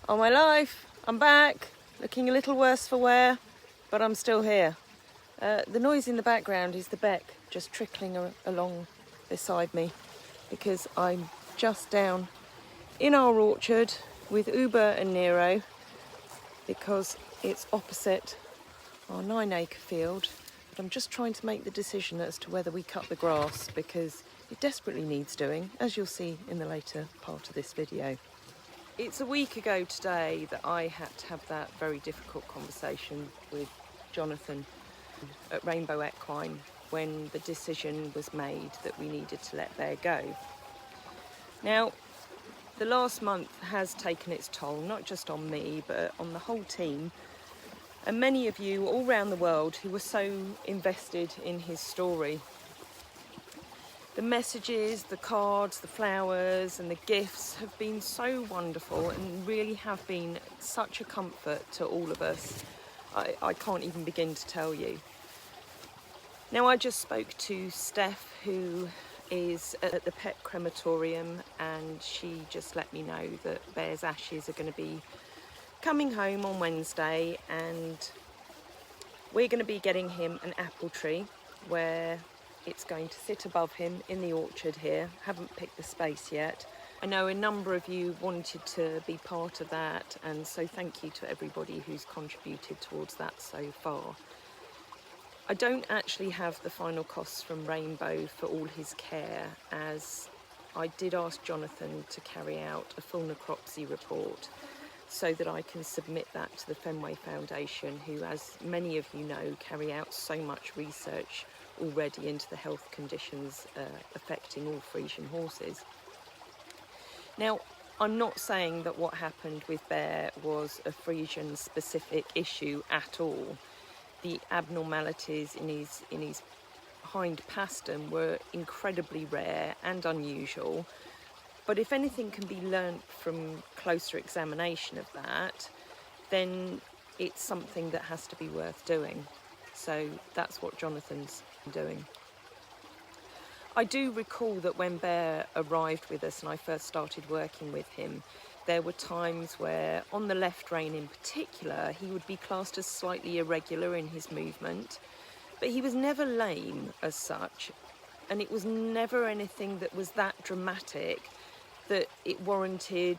Oh my life, I'm back, looking a little worse for wear, but I'm still here. The noise in the background is the beck just trickling along beside me because I'm just down in our orchard with Uber and Nero because it's opposite our 9-acre field. But I'm just trying to make the decision as to whether we cut the grass because it desperately needs doing, as you'll see in the later part of this video. It's a week ago today that I had to have that very difficult conversation with Jonathan at Rainbow Equine when the decision was made that we needed to let Bear go. Now, the last month has taken its toll, not just on me, but on the whole team, and many of you all around the world who were so invested in his story. The messages, the cards, the flowers and the gifts have been so wonderful and really have been such a comfort to all of us. I can't even begin to tell you. Now, I just spoke to Steph, who is at the pet crematorium, and she just let me know that Bear's ashes are going to be coming home on Wednesday, and we're going to be getting him an apple tree where it's going to sit above him in the orchard here. Haven't picked the space yet. I know a number of you wanted to be part of that, and so thank you to everybody who's contributed towards that so far. I don't actually have the final costs from Rainbow for all his care, as I did ask Jonathan to carry out a full necropsy report so that I can submit that to the Fenway Foundation, who, as many of you know, carry out so much research already into the health conditions affecting all Friesian horses. Now, I'm not saying that what happened with Bear was a Friesian specific issue at all. The abnormalities in his hind pastern were incredibly rare and unusual, but if anything can be learnt from closer examination of that, then it's something that has to be worth doing. So that's what Jonathan's doing. I do recall that when Bear arrived with us and I first started working with him, there were times where, on the left rein in particular, he would be classed as slightly irregular in his movement, but he was never lame as such, and it was never anything that was that dramatic that it warranted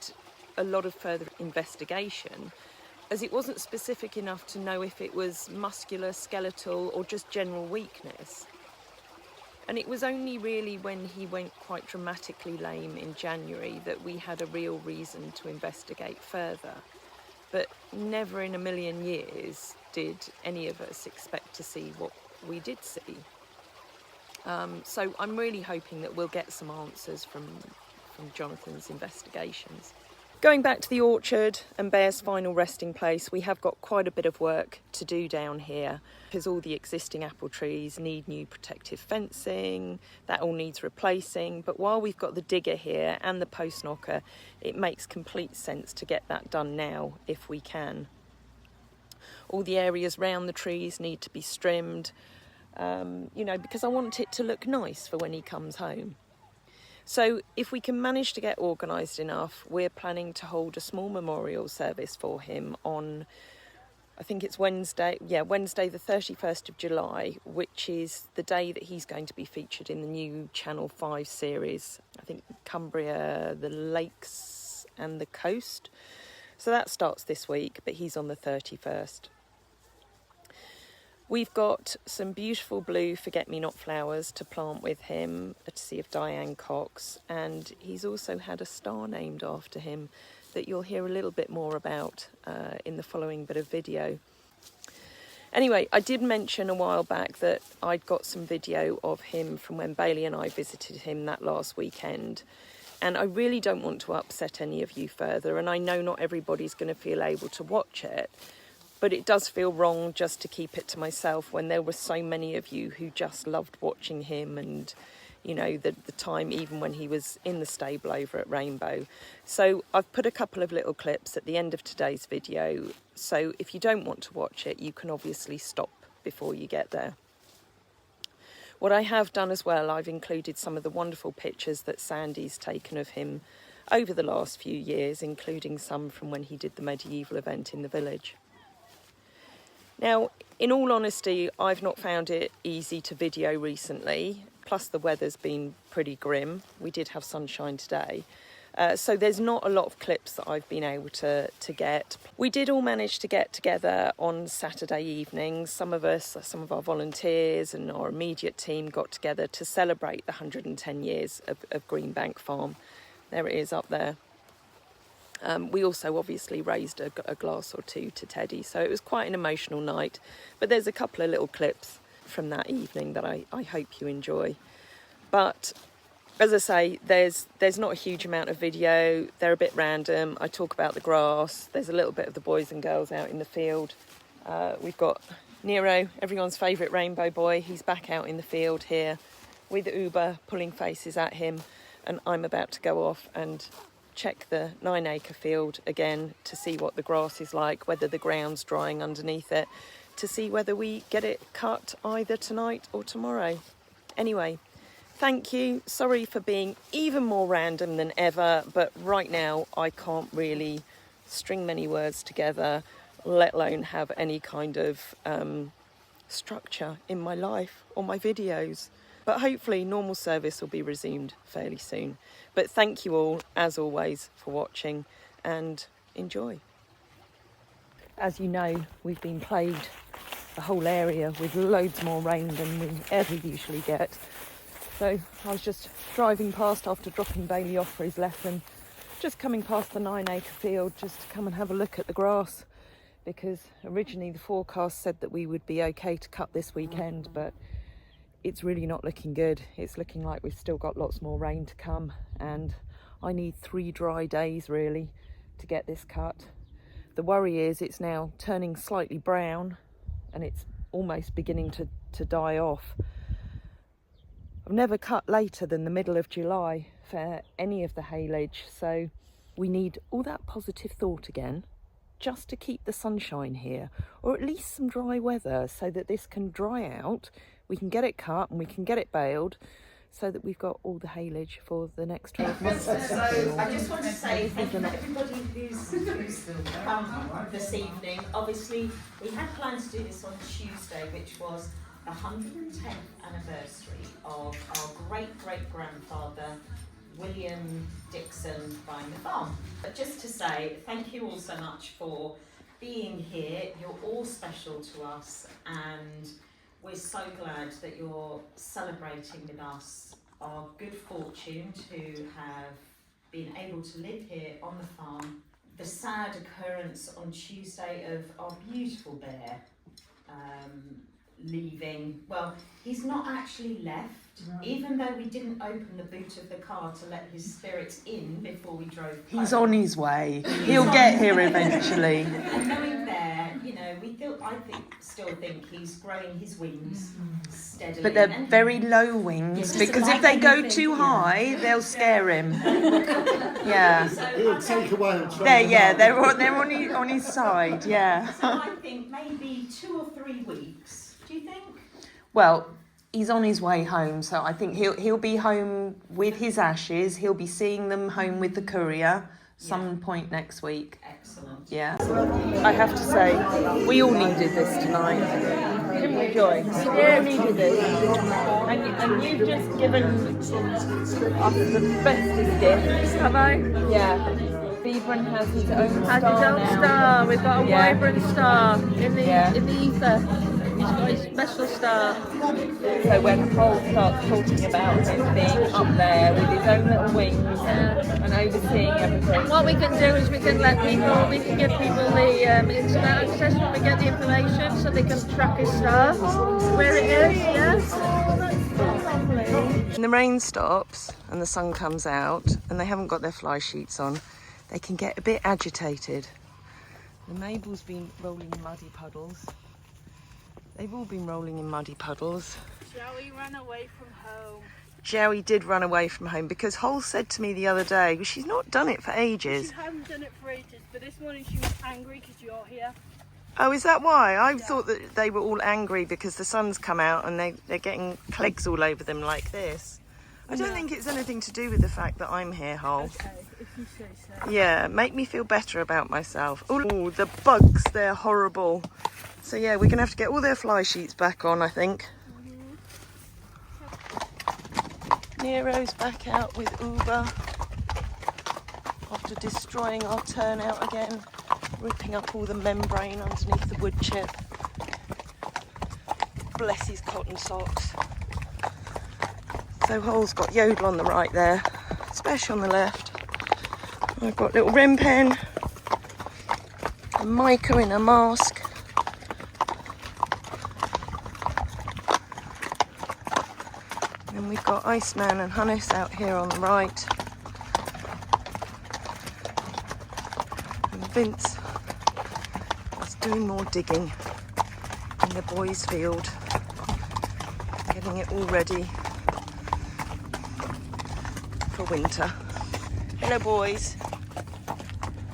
a lot of further investigation, as it wasn't specific enough to know if it was muscular, skeletal, or just general weakness. And it was only really when he went quite dramatically lame in January that we had a real reason to investigate further. But never in a million years did any of us expect to see what we did see. So I'm really hoping that we'll get some answers from Jonathan's investigations. Going back to the orchard and Bear's final resting place, we have got quite a bit of work to do down here because all the existing apple trees need new protective fencing. That all needs replacing. But while we've got the digger here and the post knocker, it makes complete sense to get that done now if we can. All the areas round the trees need to be trimmed, because I want it to look nice for when he comes home. So if we can manage to get organised enough, we're planning to hold a small memorial service for him on, I think it's Wednesday the 31st of July, which is the day that he's going to be featured in the new Channel 5 series, I think Cumbria, the Lakes and the Coast. So that starts this week, but he's on the 31st. We've got some beautiful blue forget-me-not flowers to plant with him, courtesy of Diane Cox, and he's also had a star named after him that you'll hear a little bit more about in the following bit of video. Anyway, I did mention a while back that I'd got some video of him from when Bailey and I visited him that last weekend, and I really don't want to upset any of you further, and I know not everybody's going to feel able to watch it. But it does feel wrong just to keep it to myself when there were so many of you who just loved watching him and, the time even when he was in the stable over at Rainbow. So I've put a couple of little clips at the end of today's video. So if you don't want to watch it, you can obviously stop before you get there. What I have done as well, I've included some of the wonderful pictures that Sandy's taken of him over the last few years, including some from when he did the medieval event in the village. Now, in all honesty, I've not found it easy to video recently, plus the weather's been pretty grim. We did have sunshine today. So there's not a lot of clips that I've been able to get. We did all manage to get together on Saturday evenings. Some of our volunteers and our immediate team got together to celebrate the 110 years of Greenbank Farm. There it is up there. We also obviously raised a glass or two to Teddy, so it was quite an emotional night. But there's a couple of little clips from that evening that I hope you enjoy. But as I say, there's not a huge amount of video. They're a bit random. I talk about the grass. There's a little bit of the boys and girls out in the field. We've got Nero, everyone's favourite rainbow boy. He's back out in the field here with Uber pulling faces at him. And I'm about to go off and check the 9-acre field again to see what the grass is like, whether the ground's drying underneath it, to see whether we get it cut either tonight or tomorrow. Anyway, thank you. Sorry for being even more random than ever, but right now I can't really string many words together, let alone have any kind of structure in my life or my videos. But hopefully normal service will be resumed fairly soon. But thank you all, as always, for watching and enjoy. As you know, we've been plagued, the whole area, with loads more rain than we ever usually get. So I was just driving past after dropping Bailey off for his lesson, just coming past the 9-acre field just to come and have a look at the grass, because originally the forecast said that we would be okay to cut this weekend, but it's really not looking good. It's looking like we've still got lots more rain to come, and I need 3 dry days really to get this cut. The worry is it's now turning slightly brown and it's almost beginning to die off. I've never cut later than the middle of July for any of the haylage, so we need all that positive thought again, just to keep the sunshine here, or at least some dry weather, so that this can dry out, we can get it cut and we can get it baled, so that we've got all the haylage for the next 12 months. So I just want to say thank you to everybody who's come this evening. Obviously, we had planned to do this on Tuesday, which was the 110th anniversary of our great-great-grandfather William Dixon buying the farm. But just to say, thank you all so much for being here. You're all special to us, and we're so glad that you're celebrating with us our good fortune to have been able to live here on the farm. The sad occurrence on Tuesday of our beautiful bear leaving. Well, he's not actually left, even though we didn't open the boot of the car to let his spirits in before we drove home. He's on his way. He'll get here eventually. And knowing there, you know, I still think he's growing his wings steadily. But they're very low wings, because if they go too high, they'll scare him. Yeah. He'll take away and they're on his side, yeah. So I think maybe 2 or 3 weeks. Do you think? Well, he's on his way home, so I think he'll be home with his ashes. He'll be seeing them home with the courier some point next week. Excellent. Yeah. I have to say, we all needed this tonight. Didn't we, Joy? We all needed this. And you've just given us the bestest gift. Have I? Yeah. Vibrant has his own Has star his own now. star. We've got a Yeah. vibrant star in the Yeah. ether. He's got his special star. So when Paul starts talking about him being up there with his own little wings and overseeing everything. What we can do is we can give people the internet access when we get the information, so they can track his star, where it is. Yes. When the rain stops and the sun comes out and they haven't got their fly sheets on, they can get a bit agitated. The Mabel's been rolling in muddy puddles. They've all been rolling in muddy puddles. Joey ran away from home. Joey did run away from home because Hole said to me the other day, well, she's not done it for ages. She hasn't done it for ages, but this morning she was angry because you're here. Oh, is that why? I thought that they were all angry because the sun's come out and they're getting clegs all over them like this. I don't think it's anything to do with the fact that I'm here, Hole. Okay, if you say so. Yeah, make me feel better about myself. Oh, the bugs, they're horrible. So yeah, we're going to have to get all their fly sheets back on, I think. Nero's back out with Uber after destroying our turnout again, ripping up all the membrane underneath the wood chip. Bless his cotton socks. So Hole's got Yodel on the right there, Special on the left. I've got little Ren Pen, and Micah in a mask. And we've got Iceman and Hannes out here on the right. And Vince is doing more digging in the boys' field, getting it all ready for winter. Hello, boys.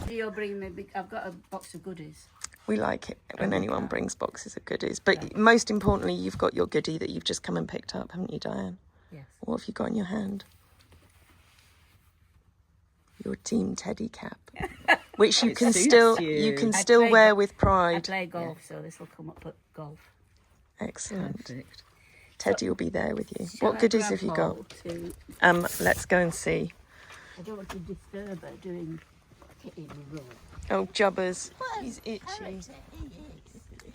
You'll bring me. I've got a box of goodies. We like it when anyone brings boxes of goodies, but most importantly, you've got your goodie that you've just come and picked up, haven't you, Diane? Yes. What have you got in your hand? Your Team Teddy cap, which you can still wear with I pride. play golf, so this will come up at golf. Excellent. Perfect. Teddy will be there with you. Shall What I goodies grab have you got? hold to- Let's go and see. I don't want to disturb her doing kitty roll. Oh, Jubbers. He's itchy.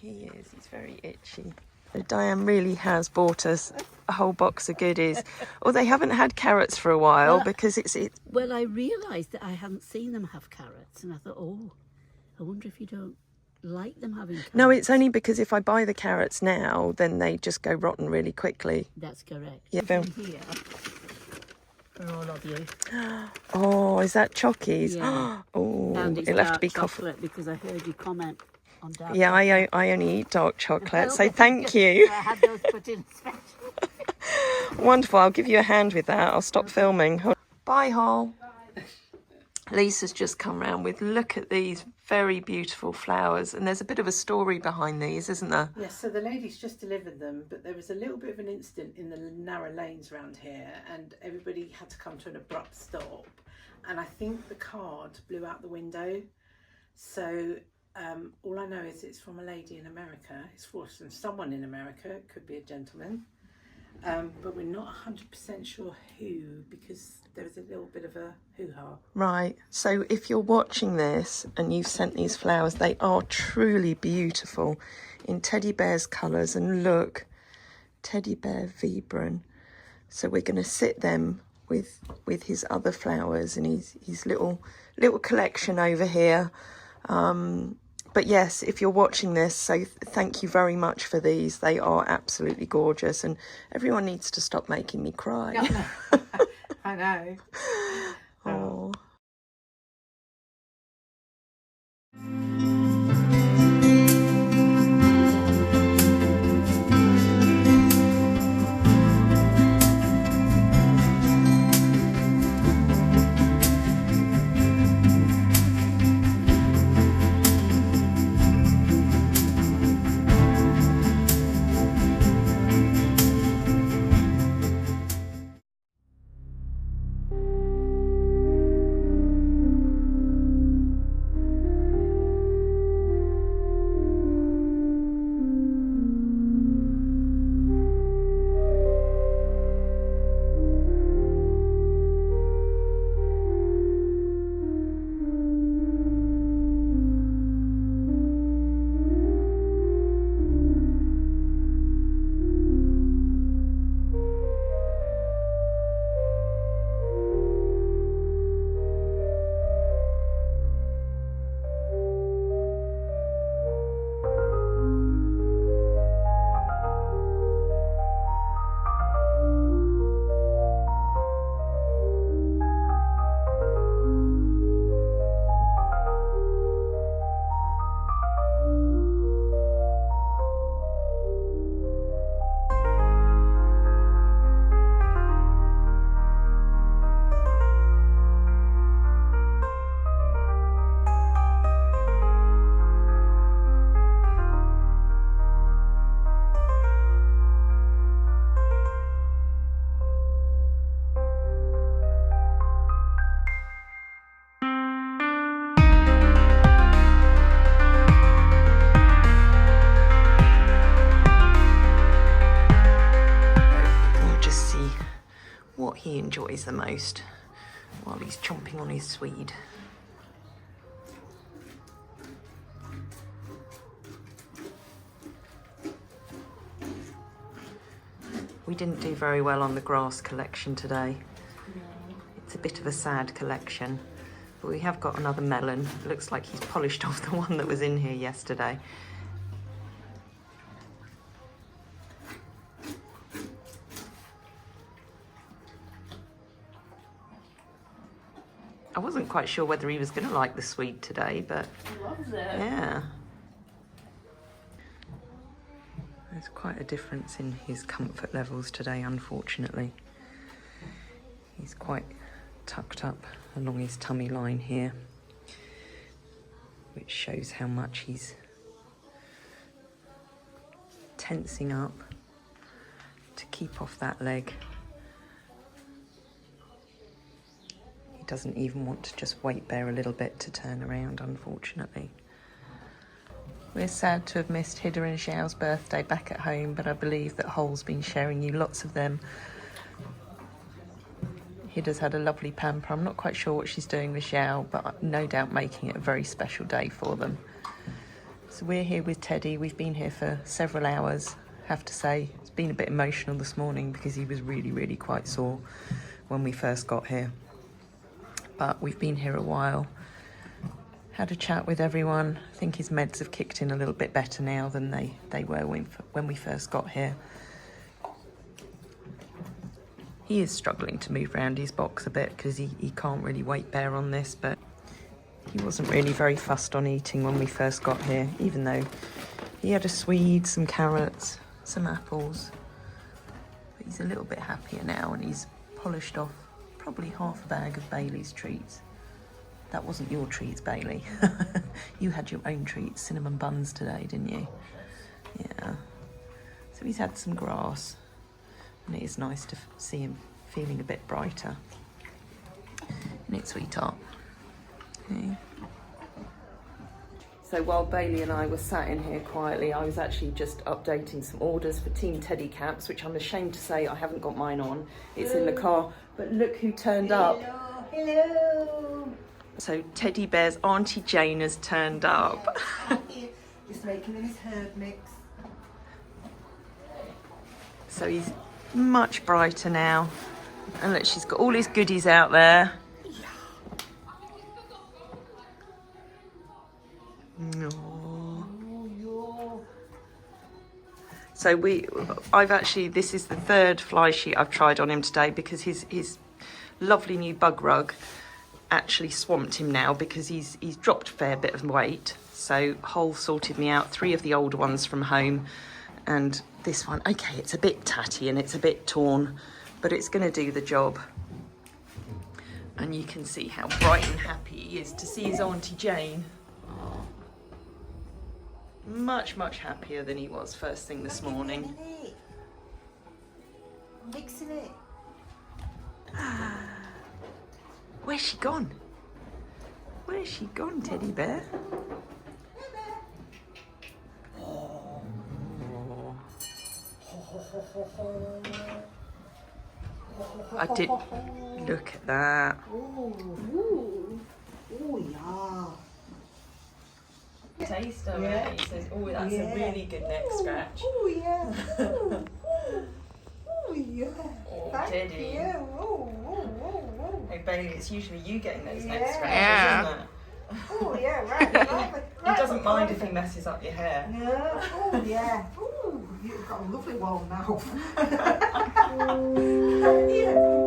He is. He's very itchy. So Diane really has bought us a whole box of goodies. Or they haven't had carrots for a while Well, because it's Well, I realised that I hadn't seen them have carrots, and I thought, oh, I wonder if you don't like them having carrots. No, it's only because if I buy the carrots now, then they just go rotten really quickly. That's correct. Yeah, Phil. Here for all of you. Oh, is that Chockies? Yeah. Oh, And it's it'll have to dark be coffee. chocolate because I heard you comment on dark Yeah, chocolate. I only eat dark chocolate, so Well, thank you. I had those put in special. Wonderful. I'll give you a hand with that. I'll stop filming. Bye, Hall. Lisa's just come round with, look at these very beautiful flowers. And there's a bit of a story behind these, isn't there? Yes, so the lady's just delivered them, but there was a little bit of an incident in the narrow lanes around here, and everybody had to come to an abrupt stop. And I think the card blew out the window. So all I know is it's from a lady in America. It's from someone in America. It could be a gentleman. But we're not 100% sure who, because there was a little bit of a hoo-ha. Right. So if you're watching this and you've sent these flowers, they are truly beautiful in teddy bear's colours. And look, teddy bear vibram. So we're going to sit them with his other flowers and his little collection over here. But yes, if you're watching this, so thank you very much for these. They are absolutely gorgeous, and everyone needs to stop making me cry. I know. Oh. what he enjoys the most while he's chomping on his Swede. We didn't do very well on the grass collection today. It's a bit of a sad collection, but we have got another melon. Looks like he's polished off the one that was in here yesterday. I wasn't quite sure whether he was going to like the Swede today, but He loves it. yeah. There's quite a difference in his comfort levels today, unfortunately. He's quite tucked up along his tummy line here, which shows how much he's tensing up to keep off that leg. He doesn't even want to just weight bear a little bit to turn around, unfortunately. We're sad to have missed Hida and Xiao's birthday back at home, but I believe that Hole's been sharing you lots of them. Hida's had a lovely pamper. I'm not quite sure what she's doing with Xiao, but no doubt making it a very special day for them. So we're here with Teddy. We've been here for several hours. I have to say, it's been a bit emotional this morning because he was really, really quite sore when we first got here. But we've been here a while. Had a chat with everyone. I think his meds have kicked in a little bit better now than they were when we first got here. He is struggling to move around his box a bit because he can't really weight bear on this, but he wasn't really very fussed on eating when we first got here, even though he had a Swede, some carrots, some apples. But he's a little bit happier now, and he's polished off probably half a bag of Bailey's treats. That wasn't your treats, Bailey. You had your own treats, cinnamon buns today, didn't you? Yeah. So he's had some grass, and it is nice to see him feeling a bit brighter. Isn't it, sweetheart? Okay. So while Bailey and I were sat in here quietly, I was actually just updating some orders for Team Teddy caps, which I'm ashamed to say I haven't got mine on. It's in the car, but look who turned up. Hello. So Teddy Bear's Auntie Jane has turned up. Just making him his herb mix. So he's much brighter now. And look, she's got all his goodies out there. Oh. So this is the third fly sheet I've tried on him today because his lovely new bug rug actually swamped him now because he's dropped a fair bit of weight. So Hole sorted me out 3 of the older ones from home, and this one, okay, it's a bit tatty and it's a bit torn, but it's going to do the job. And you can see how bright and happy he is to see his Auntie Jane. Much, much happier than he was first thing this morning. Mixing it. Where's she gone? Where's she gone, Teddy Bear? I did. Look at that. Oh, yeah. Taste of Yeah. it. He says, "Oh, that's Yeah. a really good neck scratch." Oh, yeah. Oh, yeah. Oh, Thank Teddy. you. Oh. Hey Bailey, it's usually you getting those neck Yeah. scratches, Yeah. isn't it? Oh, yeah, right. He doesn't mind if he messes up your hair. Yeah. Oh, yeah. Oh, you've got a lovely one now. Yeah.